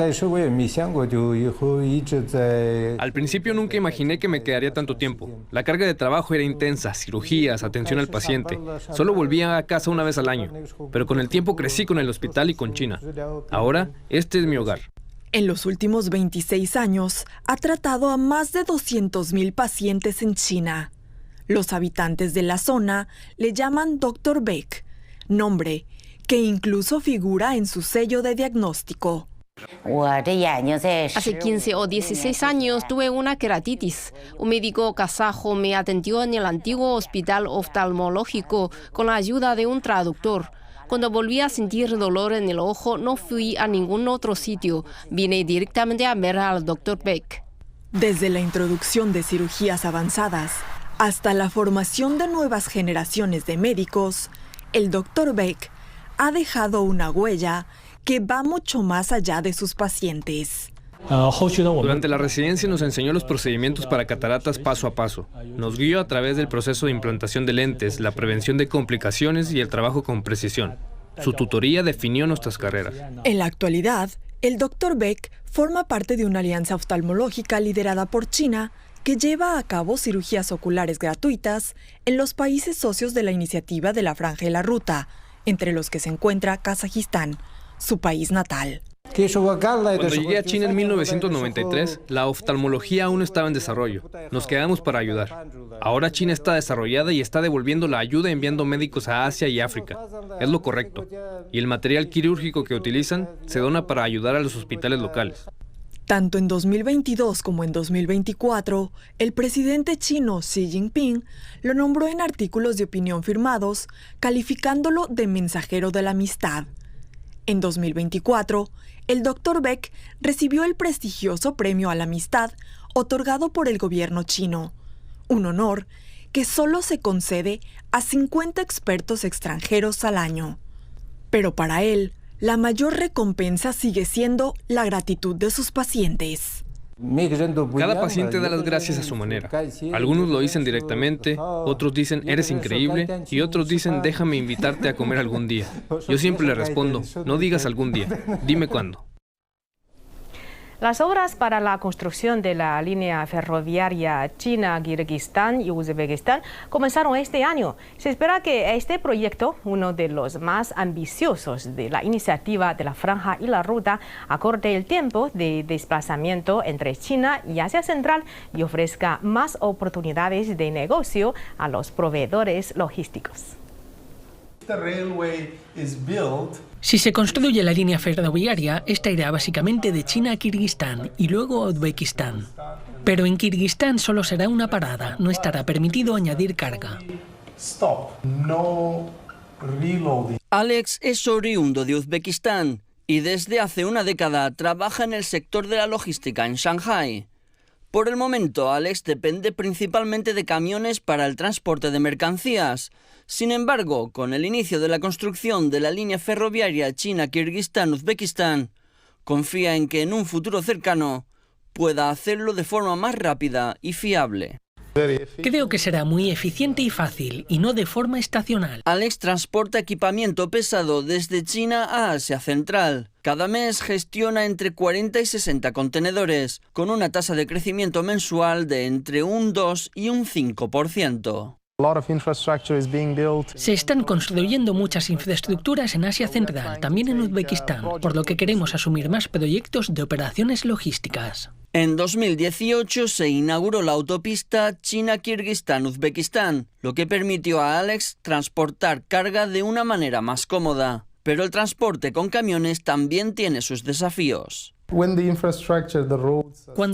principio nunca imaginé que me quedaría tanto tiempo. La carga de trabajo era intensa, cirugías, atención al paciente. Solo volvía a casa una vez al año. Pero con el tiempo crecí con el hospital y con China. Ahora, este es mi hogar. En los últimos 26 años, ha tratado a más de 200,000 pacientes en China. Los habitantes de la zona le llaman Dr. Bek, nombre que incluso figura en su sello de diagnóstico. Hace 15 o 16 años tuve una queratitis. Un médico kazajo me atendió en el antiguo hospital oftalmológico con la ayuda de un traductor. Cuando volví a sentir dolor en el ojo, no fui a ningún otro sitio. Vine directamente a ver al Dr. Beck. Desde la introducción de cirugías avanzadas hasta la formación de nuevas generaciones de médicos, el Dr. Beck ha dejado una huella que va mucho más allá de sus pacientes. Durante la residencia nos enseñó los procedimientos para cataratas paso a paso. Nos guió a través del proceso de implantación de lentes, la prevención de complicaciones y el trabajo con precisión. Su tutoría definió nuestras carreras. En la actualidad, el Dr. Beck forma parte de una alianza oftalmológica liderada por China que lleva a cabo cirugías oculares gratuitas en los países socios de la iniciativa de la Franja y la Ruta, entre los que se encuentra Kazajistán, su país natal. Cuando llegué a China en 1993, la oftalmología aún estaba en desarrollo. Nos quedamos para ayudar. Ahora China está desarrollada y está devolviendo la ayuda enviando médicos a Asia y África. Es lo correcto. Y el material quirúrgico que utilizan se dona para ayudar a los hospitales locales. Tanto en 2022 como en 2024, el presidente chino Xi Jinping lo nombró en artículos de opinión firmados, calificándolo de mensajero de la amistad. En 2024, el Dr. Beck recibió el prestigioso Premio a la Amistad otorgado por el gobierno chino, un honor que solo se concede a 50 expertos extranjeros al año. Pero para él, la mayor recompensa sigue siendo la gratitud de sus pacientes. Cada paciente da las gracias a su manera. Algunos lo dicen directamente, otros dicen eres increíble y otros dicen déjame invitarte a comer algún día. Yo siempre le respondo, no digas algún día, dime cuándo. Las obras para la construcción de la línea ferroviaria China, Kirguistán y Uzbekistán comenzaron este año. Se espera que este proyecto, uno de los más ambiciosos de la iniciativa de la Franja y la Ruta, acorte el tiempo de desplazamiento entre China y Asia Central y ofrezca más oportunidades de negocio a los proveedores logísticos. Si se construye la línea ferroviaria, esta irá básicamente de China a Kirguistán y luego a Uzbekistán. Pero en Kirguistán solo será una parada, no estará permitido añadir carga. Alex es oriundo de Uzbekistán y desde hace una década trabaja en el sector de la logística en Shanghái. Por el momento, Alex depende principalmente de camiones para el transporte de mercancías. Sin embargo, con el inicio de la construcción de la línea ferroviaria China-Kirguistán-Uzbekistán, confía en que en un futuro cercano pueda hacerlo de forma más rápida y fiable. Creo que será muy eficiente y fácil, y no de forma estacional. Alex transporta equipamiento pesado desde China a Asia Central. Cada mes gestiona entre 40 y 60 contenedores, con una tasa de crecimiento mensual de entre un 2 y un 5%. Se están construyendo muchas infraestructuras en Asia Central, también en Uzbekistán, por lo que queremos asumir más proyectos de operaciones logísticas. En 2018 se inauguró la autopista China-Kirguistán-Uzbekistán, lo que permitió a Alex transportar carga de una manera más cómoda. Pero el transporte con camiones también tiene sus desafíos. Cuando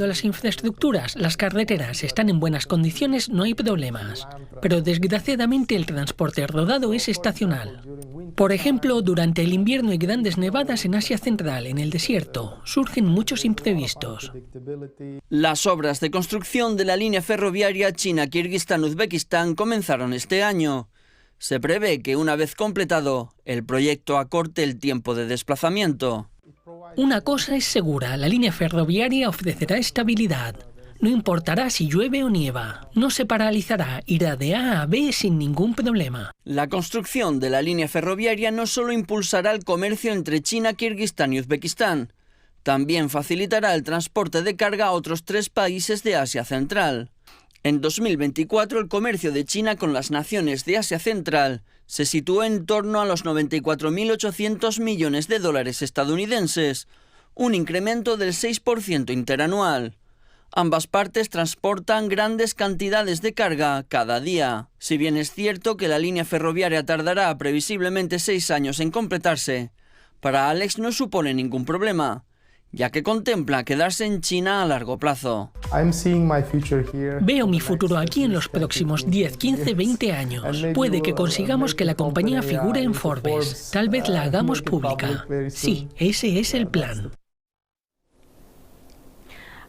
las infraestructuras, las carreteras, están en buenas condiciones, no hay problemas. Pero desgraciadamente el transporte rodado es estacional. Por ejemplo, durante el invierno y grandes nevadas en Asia Central, en el desierto, surgen muchos imprevistos. Las obras de construcción de la línea ferroviaria China-Kirguistán-Uzbekistán comenzaron este año. Se prevé que una vez completado, el proyecto acorte el tiempo de desplazamiento. Una cosa es segura, la línea ferroviaria ofrecerá estabilidad. No importará si llueve o nieva, no se paralizará, irá de A a B sin ningún problema. La construcción de la línea ferroviaria no solo impulsará el comercio entre China, Kirguistán y Uzbekistán, también facilitará el transporte de carga a otros 3 países de Asia Central. En 2024, el comercio de China con las naciones de Asia Central se situó en torno a los 94.800 millones de dólares estadounidenses, un incremento del 6% interanual. Ambas partes transportan grandes cantidades de carga cada día. Si bien es cierto que la línea ferroviaria tardará previsiblemente 6 años en completarse, para Alex no supone ningún problema. ya que contempla quedarse en China a largo plazo. Veo mi futuro aquí en los próximos 10, 15, 20 años. Puede que consigamos que la compañía figure en Forbes. Tal vez la hagamos pública. Sí, ese es el plan.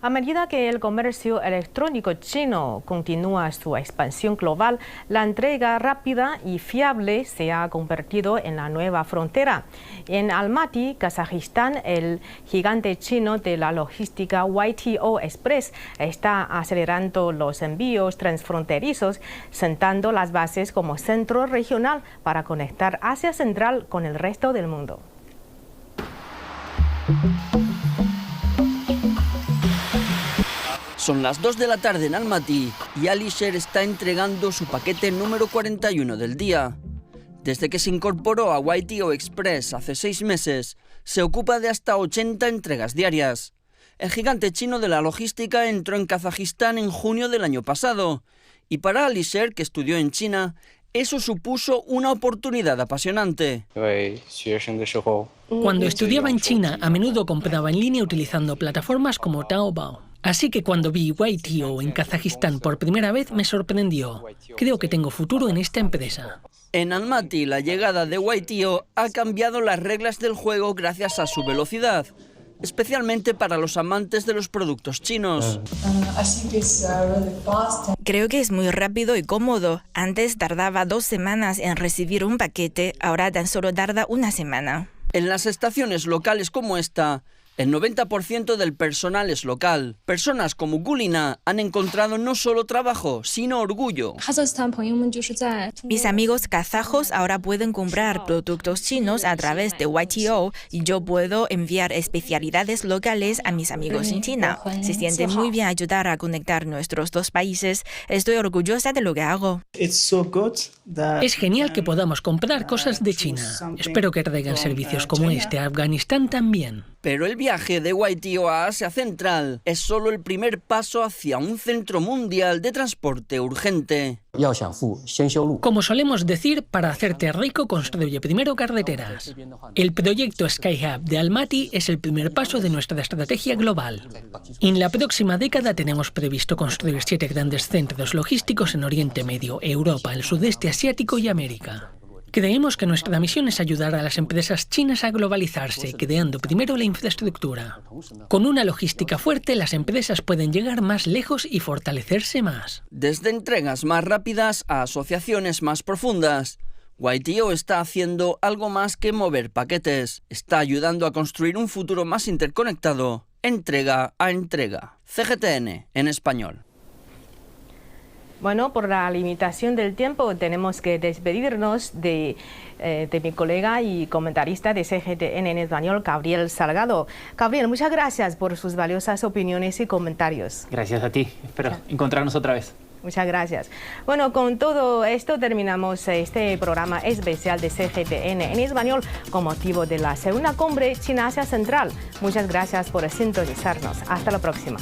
A medida que el comercio electrónico chino continúa su expansión global, la entrega rápida y fiable se ha convertido en la nueva frontera. En Almaty, Kazajistán, el gigante chino de la logística YTO Express está acelerando los envíos transfronterizos, sentando las bases como centro regional para conectar Asia Central con el resto del mundo. Son las 2 de la tarde en Almaty y Alisher está entregando su paquete número 41 del día. Desde que se incorporó a YTO Express hace 6 meses, se ocupa de hasta 80 entregas diarias. El gigante chino de la logística entró en Kazajistán en junio del año pasado y para Alisher, que estudió en China, eso supuso una oportunidad apasionante. Cuando estudiaba en China, a menudo compraba en línea utilizando plataformas como Taobao. Así que cuando vi YTO en Kazajistán por primera vez me sorprendió. Creo que tengo futuro en esta empresa. En Almaty, la llegada de YTO ha cambiado las reglas del juego gracias a su velocidad, especialmente para los amantes de los productos chinos. Creo que es muy rápido y cómodo. Antes tardaba 2 semanas en recibir un paquete, ahora tan solo tarda 1 semana. En las estaciones locales como esta, el 90% del personal es local. Personas como Gulina han encontrado no solo trabajo, sino orgullo. Mis amigos kazajos ahora pueden comprar productos chinos a través de YTO y yo puedo enviar especialidades locales a mis amigos en China. Se siente muy bien ayudar a conectar nuestros dos países. Estoy orgullosa de lo que hago. Es genial que podamos comprar cosas de China. Espero que traigan servicios como este a Afganistán también. Pero el viaje de YTO a Asia Central es solo el primer paso hacia un centro mundial de transporte urgente. Como solemos decir, para hacerte rico construye primero carreteras. El proyecto SkyHub de Almaty es el primer paso de nuestra estrategia global. En la próxima década tenemos previsto construir 7 grandes centros logísticos en Oriente Medio, Europa, el sudeste asiático y América. Creemos que nuestra misión es ayudar a las empresas chinas a globalizarse, creando primero la infraestructura. Con una logística fuerte, las empresas pueden llegar más lejos y fortalecerse más. Desde entregas más rápidas a asociaciones más profundas, YTO está haciendo algo más que mover paquetes. Está ayudando a construir un futuro más interconectado, entrega a entrega. CGTN en español. Bueno, por la limitación del tiempo tenemos que despedirnos de mi colega y comentarista de CGTN en español, Gabriel Salgado. Gabriel, muchas gracias por sus valiosas opiniones y comentarios. Gracias a ti. Espero encontrarnos otra vez. Muchas gracias. Bueno, con todo esto terminamos este programa especial de CGTN en español con motivo de la segunda cumbre China-Asia Central. Muchas gracias por sintonizarnos. Hasta la próxima.